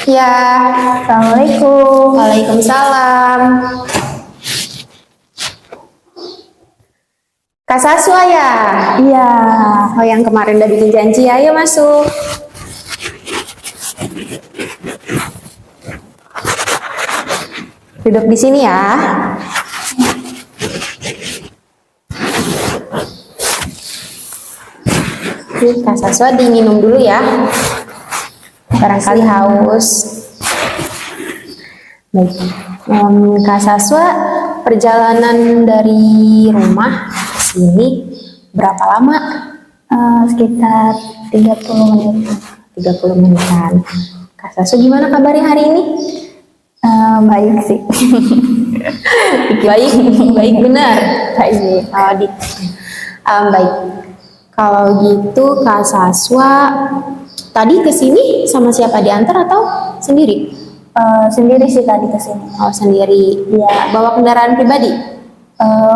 Ya, Assalamualaikum. Waalaikumsalam. Kak Saswa ya? Iya. Oh, yang kemarin udah bikin janji, ayo masuk. Duduk di sini ya. Kak Saswa diminum dulu ya. Barangkali haus. Baik. Kak Saswa, perjalanan dari rumah ke sini berapa lama? Sekitar 30 menit. 30 menitan. Kak Saswa gimana kabarnya hari ini? Baik sih. Baik, baik benar. Baik. Baik. Kalau gitu Kak Saswa tadi ke sini sama siapa, diantar atau sendiri? Sendiri sih tadi kesini. Oh, sendiri. Iya. Bawa kendaraan pribadi?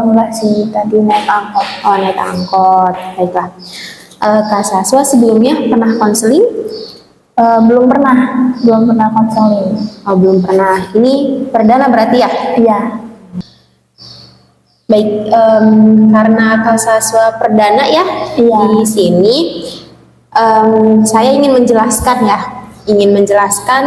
Enggak sih, tadi naik angkot. Oh, naik angkot. Baiklah. Kak Saswa sebelumnya pernah konseling? Belum pernah konseling. Oh, belum pernah. Ini perdana berarti ya? Iya. Baik, karena Kak Saswa perdana ya Iya. di sini, saya ingin menjelaskan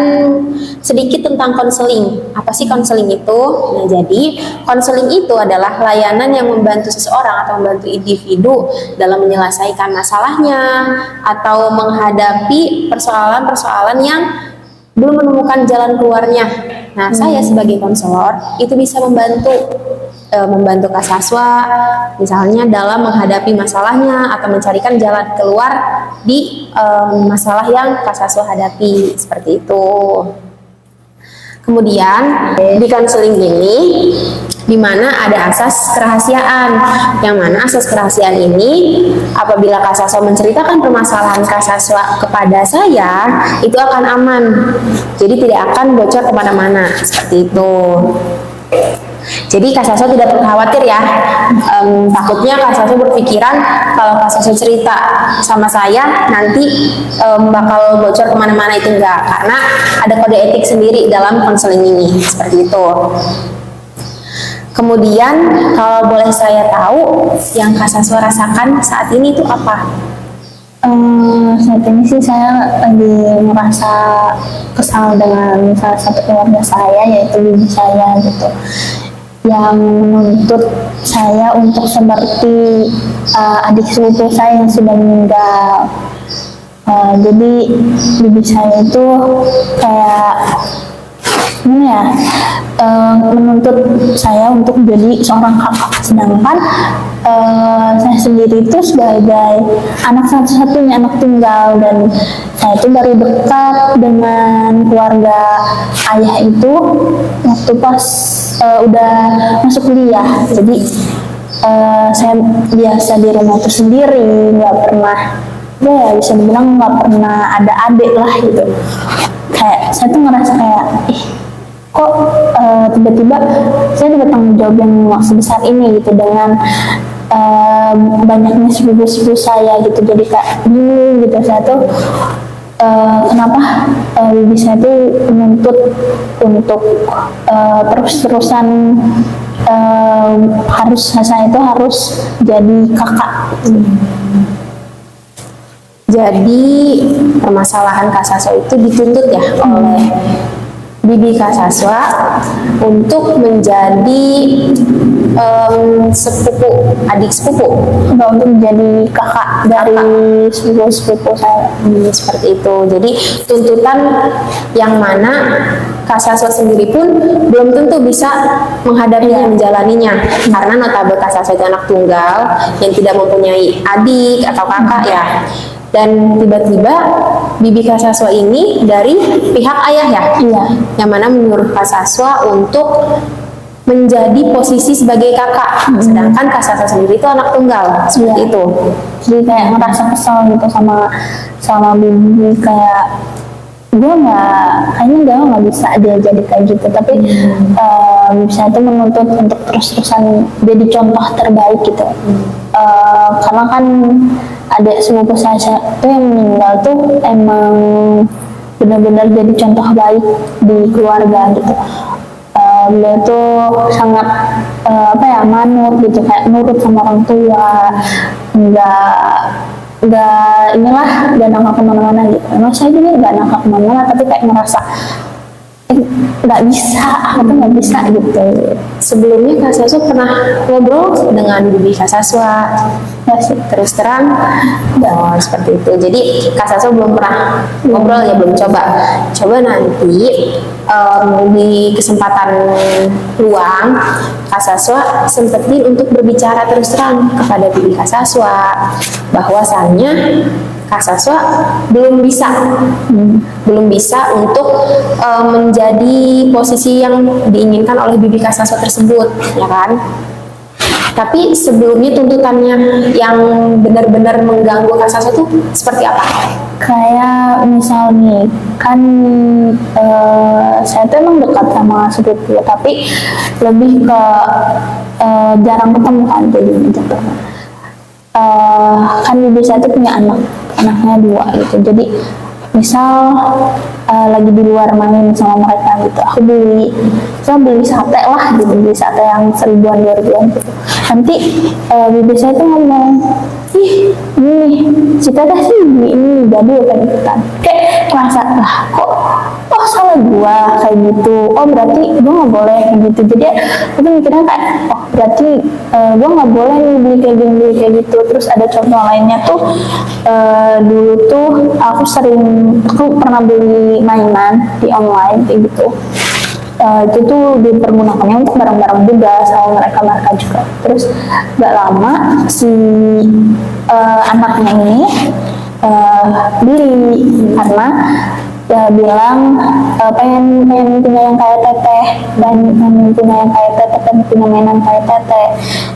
sedikit tentang konseling. Apa sih konseling itu? Nah, jadi konseling itu adalah layanan yang membantu seseorang atau membantu individu dalam menyelesaikan masalahnya atau menghadapi persoalan-persoalan yang belum menemukan jalan keluarnya. Nah, saya sebagai konselor itu bisa membantu Kak Saswa misalnya dalam menghadapi masalahnya atau mencarikan jalan keluar di masalah yang Kak Saswa hadapi, seperti itu. Kemudian di konseling ini di mana ada asas kerahasiaan, yang mana asas kerahasiaan ini apabila Kak Saswa menceritakan permasalahan Kak Saswa kepada saya itu akan aman, jadi tidak akan bocor kemana-mana, seperti itu. Jadi Kak Saswa tidak perlu khawatir ya. Takutnya Kak Saswa berpikiran kalau Kak Saswa cerita sama saya nanti bakal bocor kemana-mana, itu enggak, karena ada kode etik sendiri dalam konseling ini, seperti itu. Kemudian kalau boleh saya tahu yang Kak Saswa rasakan saat ini itu apa? Saat ini sih saya lagi merasa kesal dengan salah satu keluarga saya, yaitu ibu saya gitu, yang menuntut saya untuk seperti adik sepupu saya yang sudah meninggal. Jadi bibi saya itu kayak gimana ya, menuntut saya untuk menjadi seorang kakak, sedangkan saya sendiri itu sebagai anak satu-satunya, anak tunggal, dan saya itu baru dekat dengan keluarga ayah itu waktu pas udah masuk kuliah. Jadi saya biasa di rumah itu sendiri, nggak pernah, ya bisa dibilang nggak pernah ada adik lah gitu. Kayak saya tuh ngerasa kayak kok tiba-tiba saya dapat tanggung jawab yang sebesar ini gitu, dengan banyaknya sepupu-sepupu saya gitu. Jadi kayak bingung gitu, saya tuh kenapa ibu saya tuh menuntut untuk terus-terusan saya itu harus jadi kakak. Jadi permasalahan Kak Saswa itu dituntut ya oleh bibi Kak Saswa untuk menjadi sepupu, adik sepupu, Enggak, untuk menjadi kakak dari sepupu-sepupu saya. Seperti itu. Jadi tuntutan yang mana Kak Saswa sendiri pun belum tentu bisa menghadapinya, menjalaninya, karena notabene Kak Saswa itu anak tunggal yang tidak mempunyai adik atau kakak ya. Dan tiba-tiba bibi Kak Saswa ini dari pihak ayah ya, yang mana menyuruh Kak Saswa untuk menjadi posisi sebagai kakak, sedangkan Kak Saswa sendiri itu anak tunggal, seperti itu. Jadi kayak ngerasa kesel gitu sama bibi, kayak kayaknya nggak bisa dia jadi kayak gitu, tapi bisa itu menuntut untuk terus-terusan jadi contoh terbaik gitu. Karena kan adik sepupu saya tuh yang meninggal tuh emang benar-benar jadi contoh baik di keluarga gitu. Beliau tuh sangat manut gitu, kayak nurut sama orang tua, nggak nakal kemana-mana gitu. Nah, saya juga nggak nakal kemana-mana, tapi kayak merasa nggak bisa, aku tuh nggak bisa gitu. Sebelumnya Kak Saswa pernah ngobrol dengan Bibi Kak Saswa? Nggak sih. Terus terang, oh seperti itu. Jadi Kak Saswa belum pernah ngobrol ya, belum coba. Coba nanti di kesempatan luang Kak Saswa sempetin untuk berbicara terus terang kepada Bibi Kak Saswa bahwasannya Kak Saswa belum bisa untuk menjadi posisi yang diinginkan oleh Bibi Kak Saswa tersebut, ya kan? Tapi sebelumnya tuntutannya yang benar-benar mengganggu Kak Saswa tuh seperti apa? Kayak misal nih, kan saya tuh emang dekat sama sepupu, tapi lebih ke jarang ketemu kan, jadi gitu. Kan ibu saya tuh punya anaknya 2 gitu, jadi misal lagi di luar main sama mereka gitu, aku beli sate lah gitu, beli sate yang 1000-an 2000-an gitu. Nanti bibi saya tuh ngomong, ih ini Cita dah sih ini jadi kayak gitu kan, kayak merasa lah kok salah gua kayak gitu, berarti gua nggak boleh kayak gitu. Jadi aku mikirnya kayak berarti gua nggak boleh nih beli kayak gitu. Terus ada contoh lainnya tuh, dulu tuh aku pernah beli mainan di online kayak gitu. Itu tuh dipergunakannya untuk barang-barang juga sama mereka juga. Terus gak lama si anaknya ini beli karena bilang pengen punya yang kayak teteh, dan pengen punya mainan kayak teteh.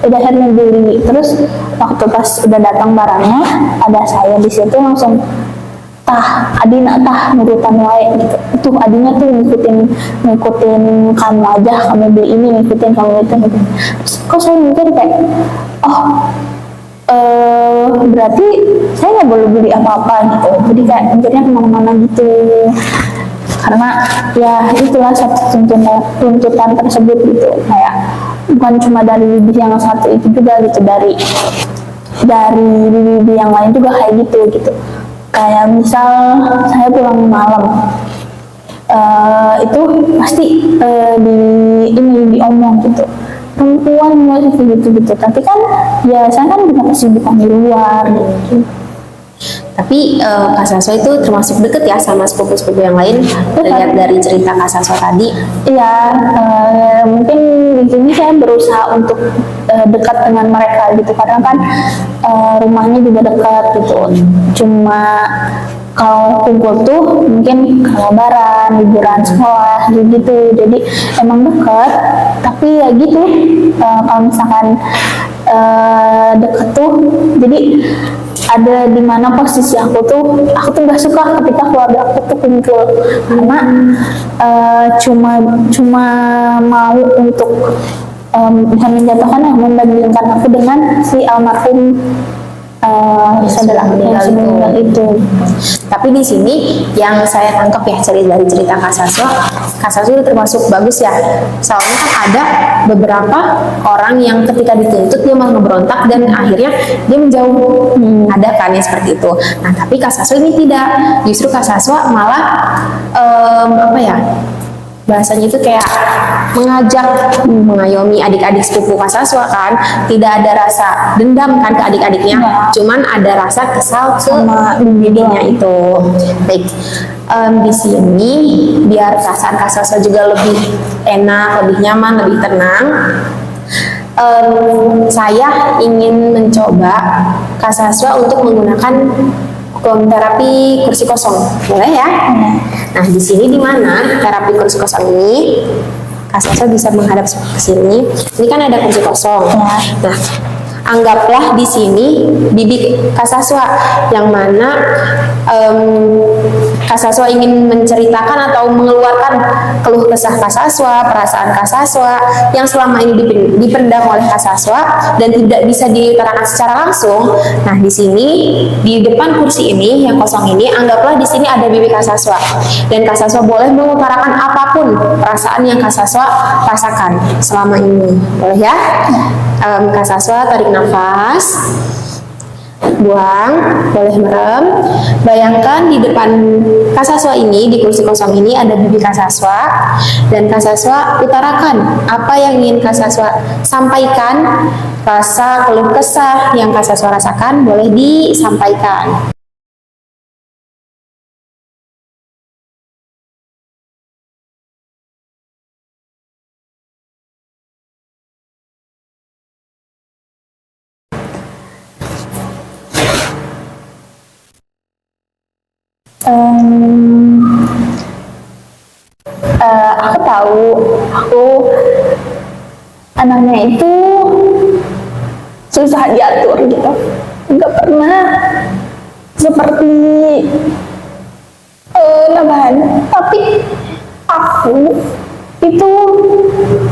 Udah akhirnya beli. Terus waktu pas udah datang barangnya, ada saya di situ langsung adina nurutan wae gitu. Tuh adinya tuh ngikutin kamu aja, kamu beli ini ngikutin kamu itu gitu. Terus kok saya mikir kayak berarti saya nggak boleh beli apa-apa gitu. Jadi kayak mikirnya kemana-mana gitu, karena ya itulah satu tuntutan tersebut gitu. Kayak bukan cuma dari bibi yang satu itu juga gitu, dari bibi yang lain juga kayak gitu. Kayak misal saya pulang malam, itu pasti diomong gitu, perempuan nggak gitu. Tapi kan ya saya kan punya kesibukan di luar gitu. Tapi Kak Saswa itu termasuk deket ya sama sepupu-sepupu yang lain, terlihat dari cerita Kak Saswa tadi. Iya, mungkin di sini saya berusaha untuk dekat dengan mereka gitu, karena kan rumahnya juga dekat gitu. Cuma kalau kumpul tuh mungkin lebaran, liburan sekolah gitu. Jadi emang dekat, tapi ya gitu. Kalau misalkan deket tuh, jadi ada di mana posisi aku tuh nggak suka ketika keluarga aku tuh kumpul, karena cuma mau untuk bukan menjatuhkan, membandingkan aku dengan si almarhum saudara yang meninggal itu. Tapi di sini yang saya tangkap ya dari cerita Kak Saswa itu termasuk bagus ya. Soalnya kan ada beberapa orang yang ketika dituntut dia malah ngeberontak dan akhirnya dia menjauh. Ada kan yang seperti itu. Nah tapi Kak Saswa ini tidak. Justru Kak Saswa malah bahasanya itu kayak mengajak, mengayomi adik-adik sepupu Kak Saswa kan. Tidak ada rasa dendam kan ke adik-adiknya, cuman ada rasa kesal sama bibinya itu. Baik, di sini biar perasaan Kak Saswa juga lebih enak, lebih nyaman, lebih tenang, saya ingin mencoba Kak Saswa untuk menggunakan terapi kursi kosong, boleh ya? Nah, di sini di mana terapi kursi kosong ini, Kak Saswa bisa menghadap ke sini. Ini kan ada kursi kosong. Nah, Anggaplah di sini Bibi Kasaswa, yang mana Kasaswa ingin menceritakan atau mengeluarkan keluh kesah Kasaswa, perasaan Kasaswa yang selama ini dipendam oleh Kasaswa dan tidak bisa diutarakan secara langsung. Nah, di sini di depan kursi ini yang kosong ini, anggaplah di sini ada Bibi Kasaswa, dan Kasaswa boleh mengutarakan apapun perasaan yang Kasaswa rasakan selama ini. Boleh ya? Kasaswa tarik nafas, buang, boleh merem. Bayangkan di depan Kasaswa ini, di kursi kosong ini ada Bibi Kasaswa, dan Kasaswa utarakan apa yang ingin Kasaswa sampaikan. Rasa keluh kesah yang Kasaswa rasakan boleh disampaikan. Aku tahu aku anaknya itu susah diatur gitu, nggak pernah seperti Nabahan. Tapi aku itu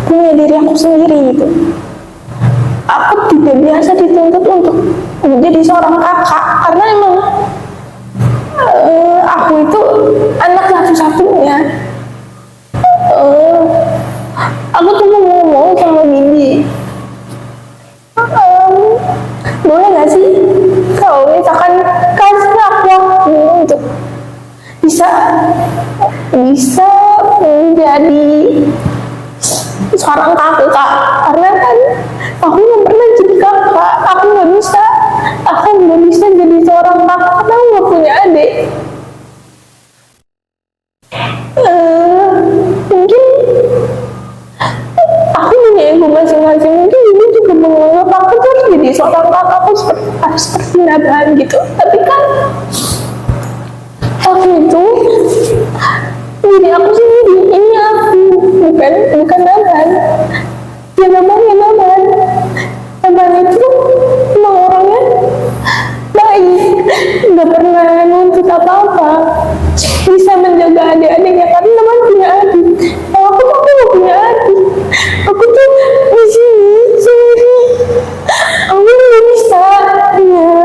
punya diri aku sendiri gitu. Aku tidak biasa dituntut untuk menjadi seorang kakak, karena emang aku itu anak satu-satunya. Aku tuh mau ngomong sama Bibi, boleh gak sih kalau misalkan kasih aku waktu untuk bisa menjadi seorang kakak, karena kan aku nggak pernah jadi kakak, aku nggak bisa jadi seorang kakak karena aku nggak punya adik. Mungkin aku punya ego masing-masing, mungkin Ibu juga menganggap aku tuh harus jadi seorang kakak, aku harus seperti Nabahan gitu. Tapi kan aku itu diri aku sendiri, ini aku, bukan Nabahan. Ya Nabahan itu emang orangnya baik, nggak pernah nuntut apa-apa, bisa menjaga adik-adiknya karena Nabahan punya adik. Kalau aku nggak punya adik, aku tuh di sini sendiri, aku nggak bisa, ya,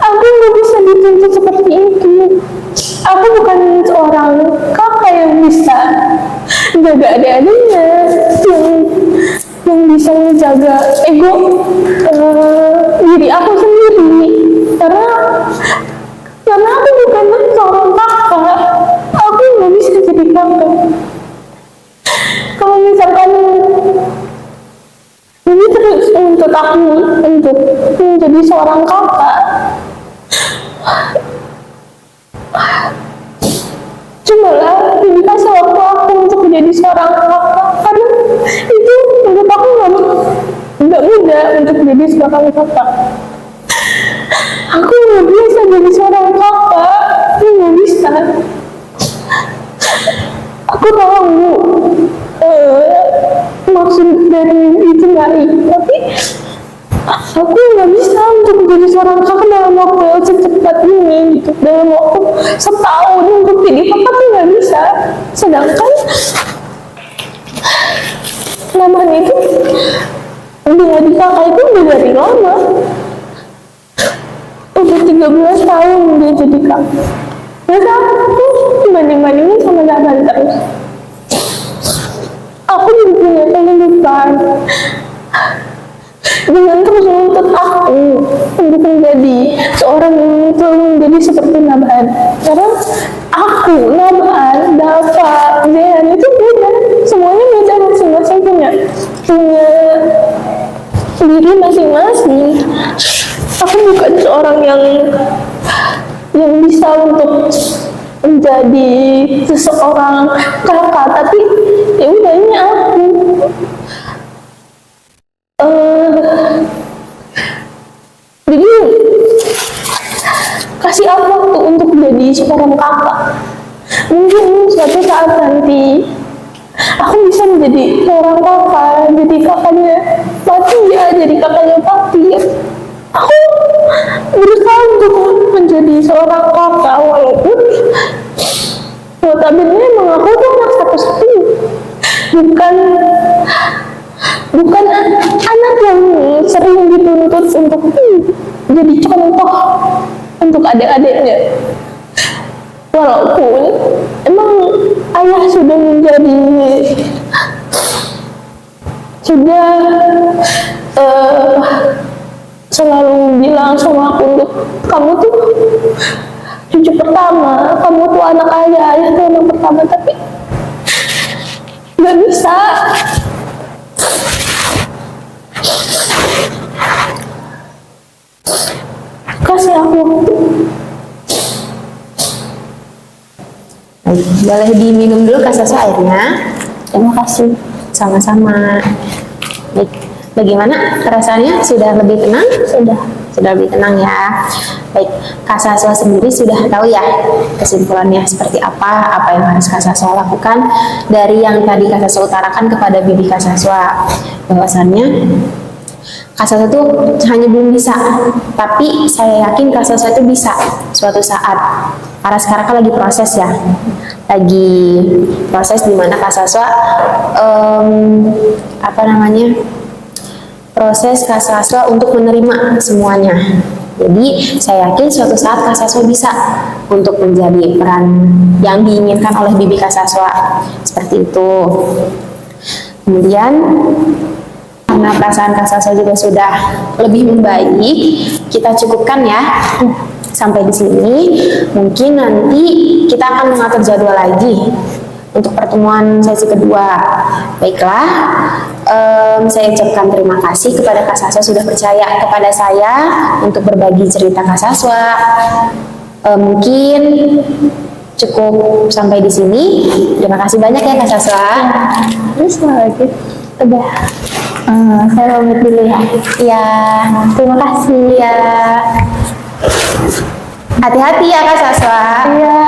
aku nggak bisa dituntut seperti itu. Aku bukan seorang kakak yang bisa jaga adik-adiknya, yang bisa menjaga ego diri aku sendiri, karena aku bukan seorang kakak, aku nggak bisa jadi kakak. Kalau misalkan ini terus untuk aku untuk menjadi seorang kakak, cobalah dikasih waktu aku untuk menjadi seorang kakak, karena itu menurut aku nggak mudah untuk menjadi seorang kakak. Aku nggak bisa jadi seorang kakak, aku nggak bisa. Aku tahu maksud dari itu baik, tapi aku nggak bisa untuk menjadi seorang kakak dalam waktu yang secepat ini gitu. Dalam waktu setahun untuk jadi kakak tuh nggak bisa. Sedangkan Nabahan itu menjadi kakak itu udah dari lama, udah 13 tahun dia jadi kakak. Terus aku banding-bandingin sama Nabahan terus. Aku jadi punya kehidupan dengan terus menuntut aku untuk menjadi seorang yang selalu menjadi seperti Nabahan. Karena aku, Nabahan, Dava, Zehan itu beda, semuanya beda, masing-masing punya diri masing-masing. Aku bukan seorang yang bisa untuk menjadi seseorang kakak, tapi ya udah ini aku. Jadi kasih aku waktu untuk menjadi seorang kakak. Mungkin suatu saat nanti aku bisa menjadi seorang kakak, jadi kakaknya Fatia jadi kakaknya Fatia. Aku berusaha untuk menjadi seorang kakak walaupun notabene emang aku tuh anak satu-satunya, bukan anak yang sering dituntut untuk jadi contoh untuk adik-adiknya. Walaupun emang ayah sudah selalu bilang sama aku untuk kamu tuh cucu pertama, kamu tuh anak ayah tuh anak pertama, tapi nggak bisa. Kasih aku waktu. Baik, boleh diminum dulu Kak Saswa airnya. Terima kasih. Sama-sama. Baik, bagaimana perasaannya? Sudah lebih tenang? Sudah lebih tenang ya. Baik, Kak Saswa sendiri sudah tahu ya kesimpulannya seperti apa yang harus Kak Saswa lakukan dari yang tadi Kak Saswa utarakan kepada bibi Kak Saswa, bahwasannya Kak Saswa itu hanya belum bisa, tapi saya yakin Kak Saswa itu bisa suatu saat. Karena sekarang kan lagi proses ya, lagi proses di mana Kak Saswa proses Kak Saswa untuk menerima semuanya. Jadi saya yakin suatu saat Kak Saswa bisa untuk menjadi peran yang diinginkan oleh bibi Kak Saswa, seperti itu. Kemudian karena perasaan Kak Saswa juga sudah lebih membaik, kita cukupkan ya sampai di sini. Mungkin nanti kita akan mengatur jadwal lagi untuk pertemuan sesi kedua. Baiklah, saya ucapkan terima kasih kepada Kak Saswa sudah percaya kepada saya untuk berbagi cerita Kak Saswa. Mungkin cukup sampai di sini. Terima kasih banyak ya Kak Saswa. Terus lagi udah. Saya pamit dulu ya. Iya, Terima kasih. ya. Hati-hati ya Kak Saswa. Iya.